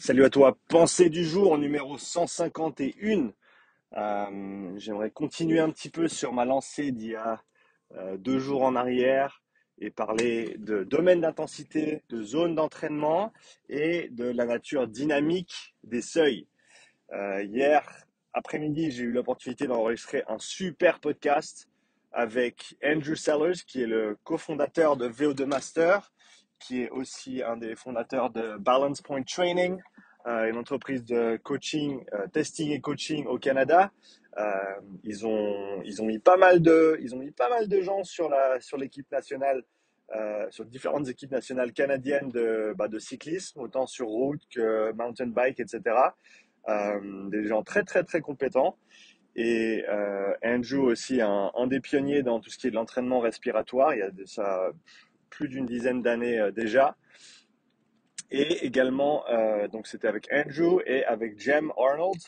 Salut à toi. Pensée du jour numéro 151. J'aimerais continuer un petit peu sur ma lancée d'il y a 2 jours en arrière et parler de domaine d'intensité, de zone d'entraînement et de la nature dynamique des seuils. Hier après-midi, j'ai eu l'opportunité d'enregistrer un super podcast avec Andrew Sellers, qui est le cofondateur de VO2 Master, qui est aussi un des fondateurs de Balance Point Training, une entreprise de coaching, testing et coaching au Canada. Euh, ils ont mis pas mal de gens sur l'équipe nationale, sur différentes équipes nationales canadiennes de cyclisme, autant sur route que mountain bike, etc. Des gens très très très compétents. Et Andrew aussi un des pionniers dans tout ce qui est de l'entraînement respiratoire, il y a de ça plus d'une dizaine d'années déjà. Et également, donc c'était avec Andrew et avec Jem Arnold,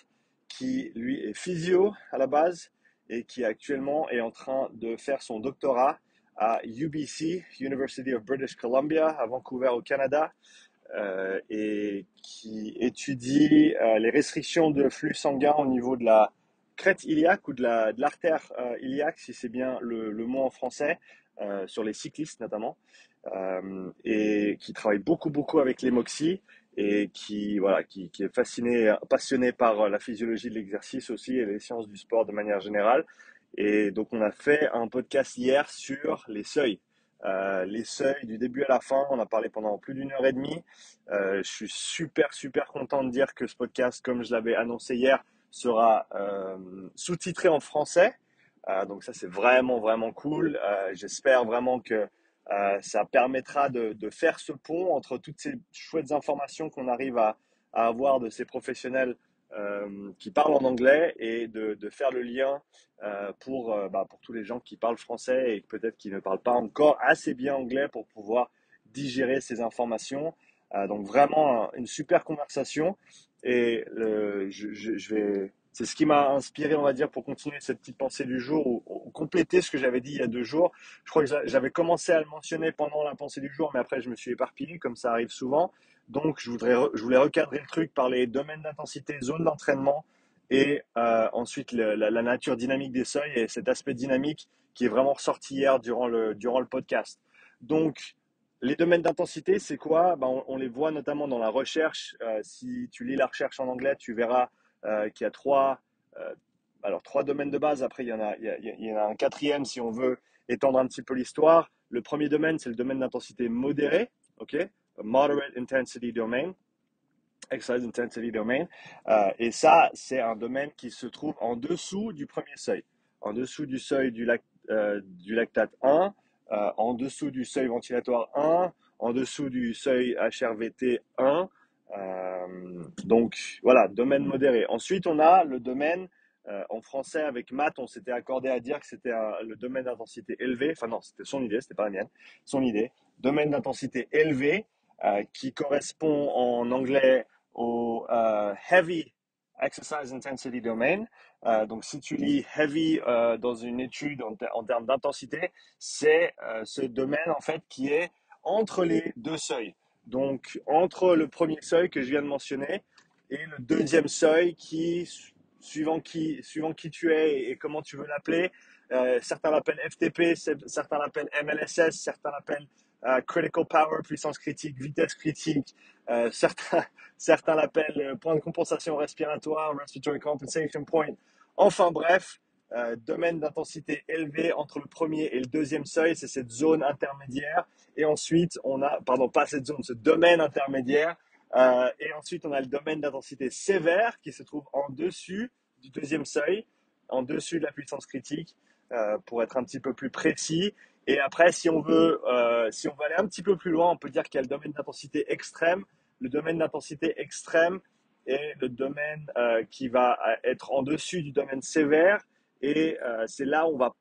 qui lui est physio à la base et qui actuellement est en train de faire son doctorat à UBC, University of British Columbia, à Vancouver au Canada, et qui étudie les restrictions de flux sanguin au niveau de la crête iliaque ou de l'artère iliaque, si c'est bien le mot en français, sur les cyclistes notamment, et qui travaille beaucoup avec l'hémoxie et qui est passionné par la physiologie de l'exercice aussi et les sciences du sport de manière générale. Et donc on a fait un podcast hier sur les seuils. Les seuils du début à la fin, on a parlé pendant plus d'1 heure et demie. Je suis super content de dire que ce podcast, comme je l'avais annoncé hier, sera sous-titré en français. Donc ça c'est vraiment cool. J'espère vraiment que ça permettra de faire ce pont entre toutes ces chouettes informations qu'on arrive à avoir de ces professionnels qui parlent en anglais et de faire le lien pour tous les gens qui parlent français et peut-être qui ne parlent pas encore assez bien anglais pour pouvoir digérer ces informations. Donc vraiment une super conversation et je vais, c'est ce qui m'a inspiré, on va dire, pour continuer cette petite pensée du jour ou compléter ce que j'avais dit il y a 2 jours. Je crois que j'avais commencé à le mentionner pendant la pensée du jour, mais après je me suis éparpillé, comme ça arrive souvent. Donc je voulais recadrer le truc par les domaines d'intensité, zones d'entraînement et ensuite la nature dynamique des seuils et cet aspect dynamique qui est vraiment ressorti hier durant le podcast. Donc, les domaines d'intensité, c'est quoi? On les voit notamment dans la recherche. Si tu lis la recherche en anglais, tu verras qu'il y a euh, trois domaines de base. Après, il y en a un quatrième si on veut étendre un petit peu l'histoire. Le premier domaine, c'est le domaine d'intensité modérée, ok? Moderate Intensity Domain, Exercise Intensity Domain. Et ça, c'est un domaine qui se trouve en dessous du premier seuil, en dessous du seuil du lactate 1, en dessous du seuil ventilatoire 1, en dessous du seuil HRVT 1. Donc voilà, domaine modéré. Ensuite, on a le domaine, en français avec Matt, on s'était accordé à dire que c'était le domaine d'intensité élevée. Enfin non, c'était son idée, c'était pas la mienne. Son idée. Domaine d'intensité élevée, qui correspond en anglais au Heavy Exercise Intensity Domain. Donc, si tu lis Heavy dans une étude en termes d'intensité, c'est ce domaine en fait qui est entre les deux seuils. Donc, entre le premier seuil que je viens de mentionner et le deuxième seuil qui, suivant qui tu es et comment tu veux l'appeler, certains l'appellent FTP, certains l'appellent MLSS, certains l'appellent Critical Power, puissance critique, vitesse critique, certains l'appellent point de compensation respiratoire, Respiratory Compensation Point. Enfin bref, domaine d'intensité élevé entre le premier et le deuxième seuil, c'est cette zone intermédiaire. Et ensuite, on a, pardon, pas cette zone, ce domaine intermédiaire. Et ensuite, on a le domaine d'intensité sévère qui se trouve en dessus du deuxième seuil, en dessus de la puissance critique, pour être un petit peu plus précis. Et après, si on veut aller un petit peu plus loin, on peut dire qu'il y a le domaine d'intensité extrême. Le domaine d'intensité extrême est le domaine qui va être en dessus du domaine sévère. Et c'est là où on va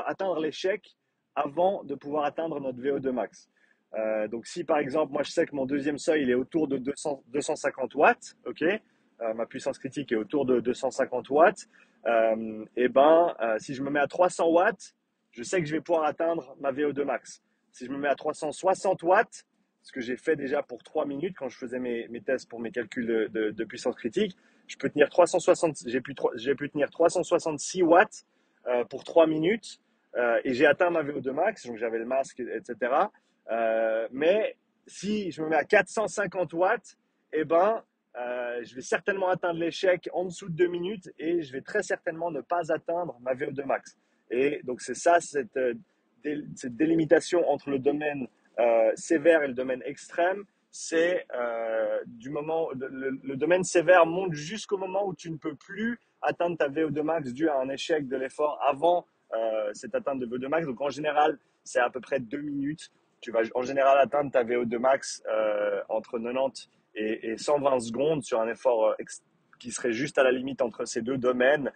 atteindre l'échec avant de pouvoir atteindre notre VO2 max. Donc si par exemple, moi je sais que mon deuxième seuil il est autour de 250 watts, ok, ma puissance critique est autour de 250 watts, si je me mets à 300 watts, je sais que je vais pouvoir atteindre ma VO2 max. Si je me mets à 360 watts, ce que j'ai fait déjà pour 3 minutes quand je faisais mes tests pour mes calculs de puissance critique. Je peux tenir 360, j'ai pu tenir 366 watts pour 3 minutes et j'ai atteint ma VO2 max, donc j'avais le masque, etc. Mais si je me mets à 450 watts, eh ben, je vais certainement atteindre l'échec en dessous de 2 minutes et je vais très certainement ne pas atteindre ma VO2 max. Et donc c'est ça, cette délimitation entre le domaine sévère et le domaine extrême, c'est du moment le domaine sévère monte jusqu'au moment où tu ne peux plus atteindre ta VO2 max dû à un échec de l'effort avant cette atteinte de VO2 max. Donc en général, c'est à peu près 2 minutes. Tu vas en général atteindre ta VO2 max entre 90 et 120 secondes sur un effort qui serait juste à la limite entre ces deux domaines.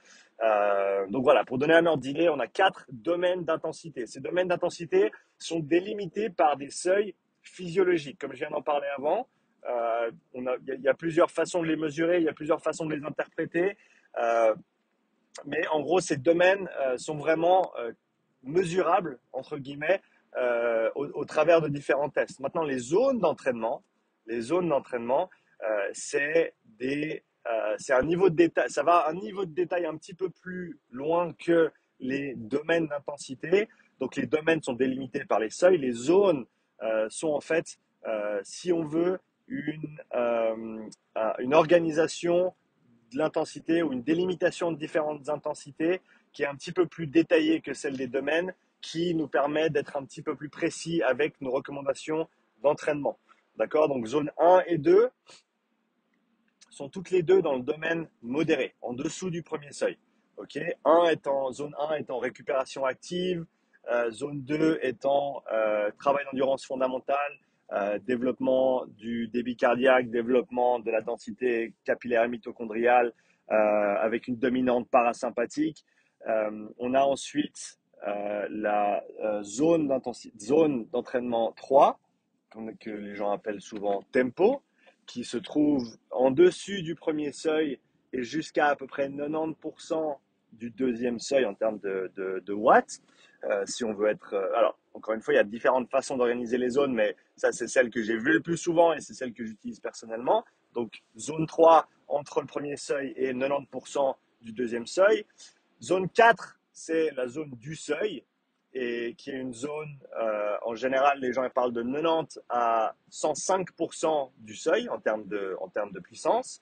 Donc voilà, pour donner un ordre d'idée, on a 4 domaines d'intensité. Ces domaines d'intensité sont délimités par des seuils physiologiques, comme je viens d'en parler avant. Il y a plusieurs façons de les mesurer, il y a plusieurs façons de les interpréter. Mais en gros, ces domaines sont vraiment mesurables, entre guillemets, au travers de différents tests. Maintenant, les zones d'entraînement, c'est un niveau de détail, ça va à un niveau de détail un petit peu plus loin que les domaines d'intensité. Donc, les domaines sont délimités par les seuils. Les zones sont en fait, si on veut, une organisation de l'intensité ou une délimitation de différentes intensités qui est un petit peu plus détaillée que celle des domaines, qui nous permet d'être un petit peu plus précis avec nos recommandations d'entraînement. D'accord? Donc zone 1 et 2 sont toutes les deux dans le domaine modéré, en dessous du premier seuil. Okay, zone 1 étant récupération active, zone 2 étant travail d'endurance fondamentale, développement du débit cardiaque, développement de la densité capillaire et mitochondriale avec une dominante parasympathique. On a ensuite la zone d'entraînement 3, que les gens appellent souvent tempo, qui se trouve en dessus du premier seuil et jusqu'à à peu près 90% du deuxième seuil en termes de watts. Si on veut être... alors, encore une fois, il y a différentes façons d'organiser les zones, mais ça, c'est celle que j'ai vue le plus souvent et c'est celle que j'utilise personnellement. Donc, zone 3, entre le premier seuil et 90% du deuxième seuil. Zone 4, c'est la zone du seuil, et qui est une zone, en général, les gens parlent de 90 à 105% du seuil en termes de puissance.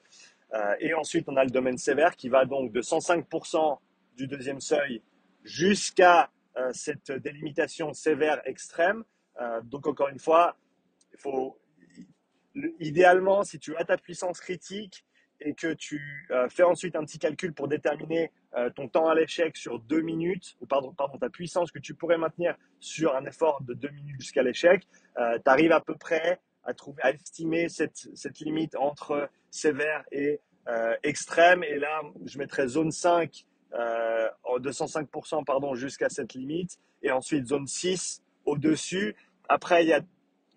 Et ensuite, on a le domaine sévère qui va donc de 105% du deuxième seuil jusqu'à cette délimitation sévère extrême. Donc, encore une fois, il faut, idéalement, si tu as ta puissance critique et que tu fais ensuite un petit calcul pour déterminer ton temps à l'échec sur 2 minutes, ou pardon, ta puissance que tu pourrais maintenir sur un effort de 2 minutes jusqu'à l'échec, tu arrives à peu près à estimer cette limite entre sévère et extrême. Et là, je mettrais zone 5 de 105% pardon, jusqu'à cette limite. Et ensuite, zone 6 au-dessus. Après, il y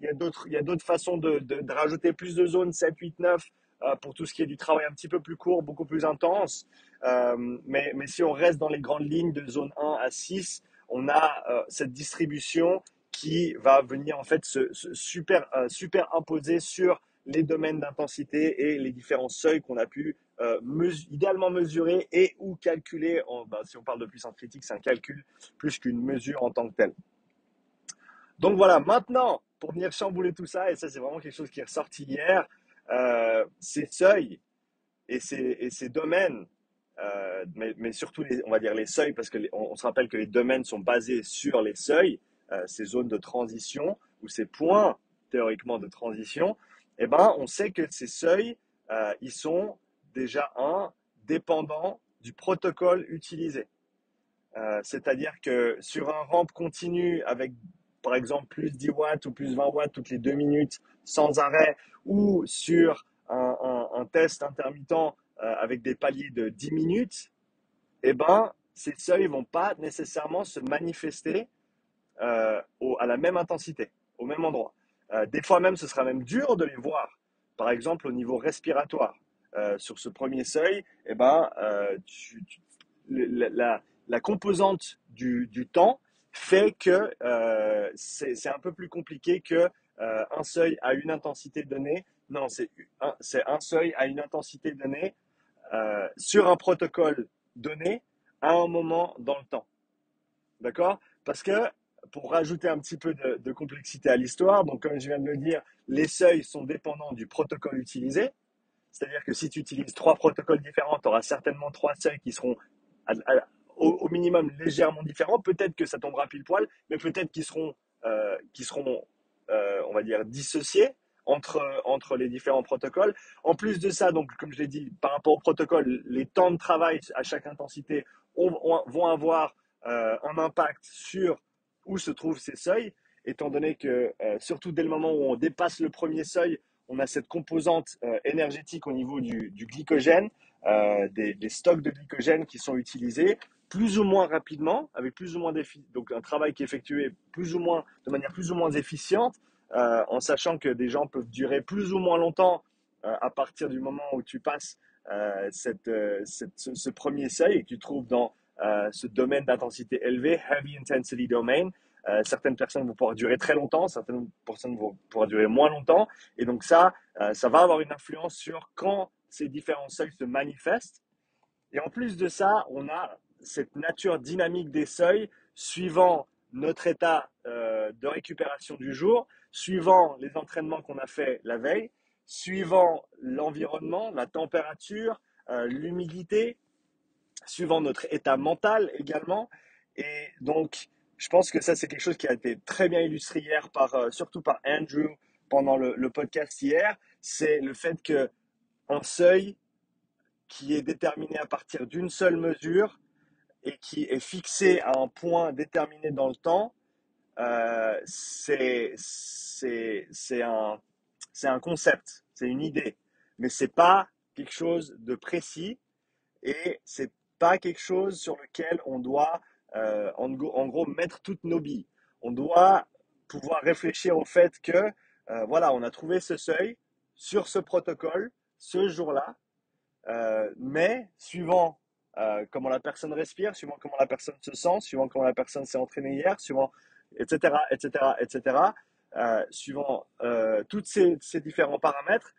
a d'autres façons de rajouter plus de zones, 7, 8, 9, pour tout ce qui est du travail un petit peu plus court, beaucoup plus intense. Mais si on reste dans les grandes lignes de zone 1 à 6, on a cette distribution qui va venir en fait se superimposer sur les domaines d'intensité et les différents seuils qu'on a pu idéalement mesurer et ou calculer. Si on parle de puissance critique, c'est un calcul plus qu'une mesure en tant que telle. Donc voilà, maintenant, pour venir chambouler tout ça, et ça c'est vraiment quelque chose qui est ressorti hier, ces seuils et ces domaines, mais surtout on va dire les seuils, parce qu'on se rappelle que les domaines sont basés sur les seuils, ces zones de transition, ou ces points théoriquement de transition, eh ben, on sait que ces seuils, ils sont déjà dépendants du protocole utilisé. C'est-à-dire que sur un rampe continu avec, par exemple, plus 10 watts ou plus 20 watts toutes les 2 minutes sans arrêt, ou sur un test intermittent avec des paliers de 10 minutes, eh ben, ces seuils ne vont pas nécessairement se manifester à la même intensité, au même endroit. Des fois même, ce sera même dur de les voir. Par exemple, au niveau respiratoire, sur ce premier seuil, eh ben, la composante du temps fait que c'est un peu plus compliqué que un seuil à une intensité donnée. Non, c'est un seuil à une intensité donnée sur un protocole donné à un moment dans le temps. D'accord? Parce que, pour rajouter un petit peu de complexité à l'histoire, donc comme je viens de le dire, les seuils sont dépendants du protocole utilisé. C'est-à-dire que si tu utilises trois protocoles différents, tu auras certainement trois seuils qui seront au minimum légèrement différents. Peut-être que ça tombera pile poil, mais peut-être qu'ils seront, on va dire, dissociés entre les différents protocoles. En plus de ça, donc, comme je l'ai dit, par rapport au protocole, les temps de travail à chaque intensité vont avoir un impact sur où se trouvent ces seuils, étant donné que, surtout dès le moment où on dépasse le premier seuil, on a cette composante énergétique au niveau du glycogène, des stocks de glycogène qui sont utilisés plus ou moins rapidement, avec plus ou moins donc un travail qui est effectué plus ou moins de manière plus ou moins efficiente, en sachant que des gens peuvent durer plus ou moins longtemps à partir du moment où tu passes ce premier seuil et que tu trouves dans ce domaine d'intensité élevée, heavy intensity domain. Certaines personnes vont pouvoir durer très longtemps, certaines personnes vont pouvoir durer moins longtemps. Et donc ça va avoir une influence sur quand ces différents seuils se manifestent. Et en plus de ça, on a cette nature dynamique des seuils suivant notre état de récupération du jour, suivant les entraînements qu'on a fait la veille, suivant l'environnement, la température, l'humidité, suivant notre état mental également. Et donc, je pense que ça, c'est quelque chose qui a été très bien illustré hier, surtout par Andrew pendant le podcast hier. C'est le fait que un seuil qui est déterminé à partir d'une seule mesure et qui est fixé à un point déterminé dans le temps, c'est un concept, c'est une idée, mais c'est pas quelque chose de précis et c'est pas quelque chose sur lequel on doit, en gros, mettre toutes nos billes. On doit pouvoir réfléchir au fait que, voilà, on a trouvé ce seuil sur ce protocole, ce jour-là, mais suivant comment la personne respire, suivant comment la personne se sent, suivant comment la personne s'est entraînée hier, suivant, etc., etc., etc., suivant tous ces différents paramètres,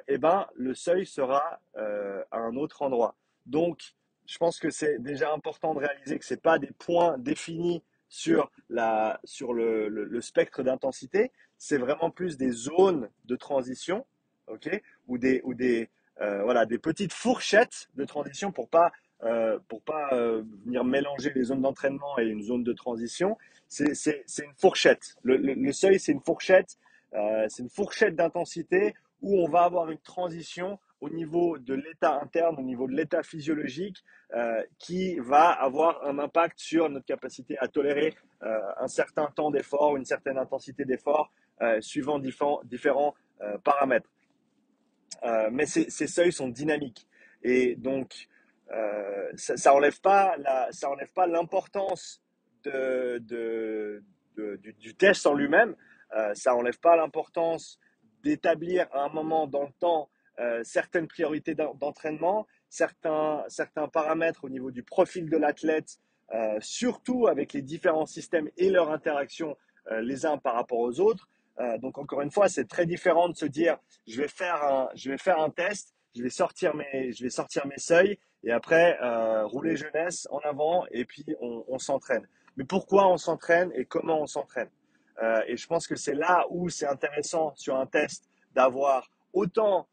eh ben, le seuil sera à un autre endroit. Donc, je pense que c'est déjà important de réaliser que ce n'est pas des points définis sur le spectre d'intensité, c'est vraiment plus des zones de transition, ok, voilà, des petites fourchettes de transition pour pas venir mélanger les zones d'entraînement et une zone de transition. C'est une fourchette. Le seuil, c'est une fourchette d'intensité où on va avoir une transition au niveau de l'état interne, au niveau de l'état physiologique, qui va avoir un impact sur notre capacité à tolérer un certain temps d'effort, une certaine intensité d'effort, suivant différents paramètres. Mais ces seuils sont dynamiques. Et donc, ça enlève pas ça enlève pas l'importance du test en lui-même. Ça enlève pas l'importance d'établir à un moment dans le temps certaines priorités d'entraînement, certains paramètres au niveau du profil de l'athlète, surtout avec les différents systèmes et leur interaction les uns par rapport aux autres. Donc encore une fois, c'est très différent de se dire je vais faire un test, je vais sortir mes seuils et après rouler jeunesse en avant et puis on s'entraîne. Mais pourquoi on s'entraîne et comment on s'entraîne? Et je pense que c'est là où c'est intéressant sur un test d'avoir autant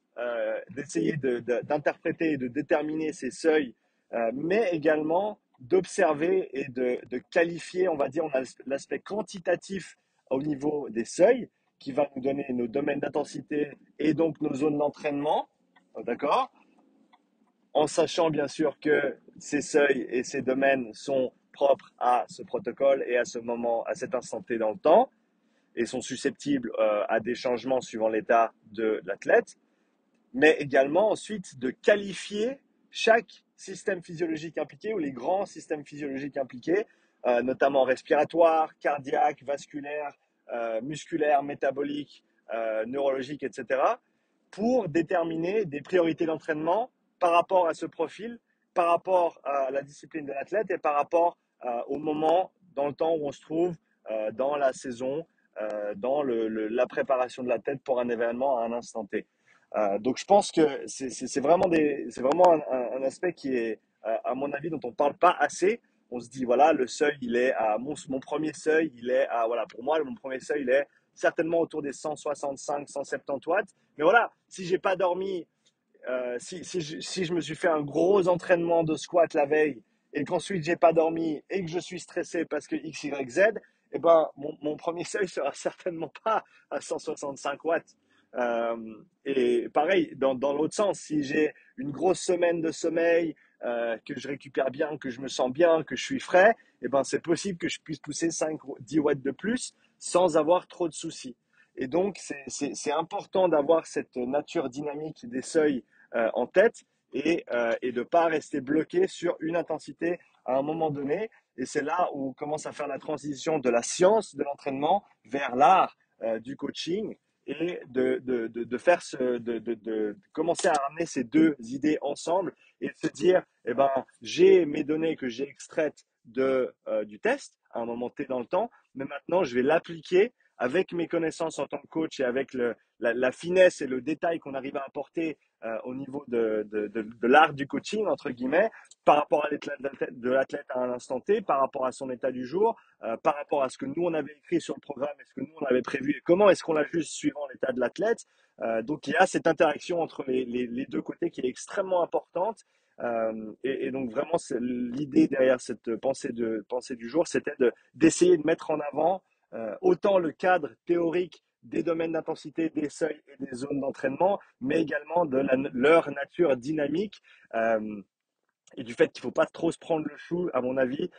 d'essayer d'interpréter et de déterminer ces seuils, mais également d'observer et de qualifier, on va dire, on a l'aspect quantitatif au niveau des seuils qui va nous donner nos domaines d'intensité et donc nos zones d'entraînement, d'accord? En sachant bien sûr que ces seuils et ces domaines sont propres à ce protocole et à ce moment, à cet instant T dans le temps, et sont susceptibles à des changements suivant l'état de l'athlète, mais également ensuite de qualifier chaque système physiologique impliqué ou les grands systèmes physiologiques impliqués, notamment respiratoire, cardiaque, vasculaire, musculaire, métabolique, neurologique, etc., pour déterminer des priorités d'entraînement par rapport à ce profil, par rapport à la discipline de l'athlète et par rapport au moment dans le temps où on se trouve dans la saison dans la préparation de la tête pour un événement à un instant T. Donc je pense que c'est vraiment un aspect qui est, à mon avis, dont on parle pas assez. On se dit, voilà, le seuil, il est à mon premier seuil, il est à, voilà, pour moi, mon premier seuil, il est certainement autour des 165, 170 watts. Mais voilà, si j'ai pas dormi si je me suis fait un gros entraînement de squat la veille et qu'ensuite j'ai pas dormi et que je suis stressé parce que X, Y, Z, eh ben, mon premier seuil sera certainement pas à 165 watts. Euh, et pareil, dans l'autre sens, si j'ai une grosse semaine de sommeil, que je récupère bien, que je me sens bien, que je suis frais, eh ben, c'est possible que je puisse pousser 5, 10 watts de plus sans avoir trop de soucis. Et donc, c'est important d'avoir cette nature dynamique des seuils en tête et de ne pas rester bloqué sur une intensité à un moment donné. Et c'est là où on commence à faire la transition de la science de l'entraînement vers l'art du coaching et de faire de commencer à ramener ces deux idées ensemble et de se dire, eh ben, j'ai mes données que j'ai extraites du test à un moment T dans le temps, mais maintenant je vais l'appliquer avec mes connaissances en tant que coach et avec la finesse et le détail qu'on arrive à apporter au niveau de l'art du coaching, entre guillemets, par rapport à l'athlète à un instant T, par rapport à son état du jour, par rapport à ce que nous, on avait écrit sur le programme et ce que nous, on avait prévu, et comment est-ce qu'on l'ajuste suivant l'état de l'athlète. Donc, il y a cette interaction entre les deux côtés qui est extrêmement importante. Et donc, vraiment, l'idée derrière cette pensée du jour, c'était d'essayer de mettre en avant autant le cadre théorique des domaines d'intensité, des seuils et des zones d'entraînement, mais également de leur nature dynamique. Euh, et du fait qu'il ne faut pas trop se prendre le chou, à mon avis,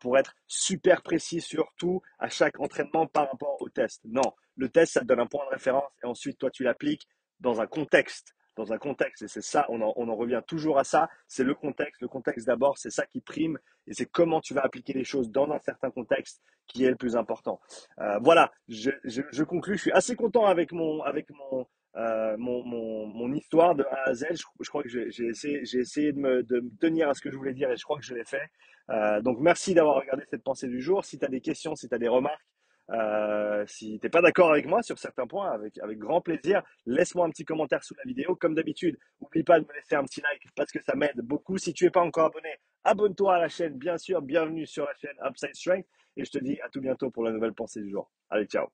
pour être super précis sur tout à chaque entraînement par rapport au test. Non, le test, ça te donne un point de référence et ensuite, toi, tu l'appliques dans un contexte. Dans un contexte, et c'est ça, on en revient toujours à ça, c'est le contexte. Le contexte d'abord, c'est ça qui prime et c'est comment tu vas appliquer les choses dans un certain contexte qui est le plus important. Voilà, je conclus. Je suis assez content avec mon histoire de A à Z. Je crois que j'ai essayé de me tenir à ce que je voulais dire et je crois que je l'ai fait. Donc merci d'avoir regardé cette pensée du jour. Si tu as des questions, si tu as des remarques, si t'es pas d'accord avec moi sur certains points, avec grand plaisir, laisse-moi un petit commentaire sous la vidéo. Comme d'habitude, n'oublie pas de me laisser un petit like parce que ça m'aide beaucoup. Si tu es pas encore abonné, abonne-toi à la chaîne, bien sûr. Bienvenue sur la chaîne Upside Strength et je te dis à tout bientôt pour la nouvelle pensée du jour. Allez, ciao.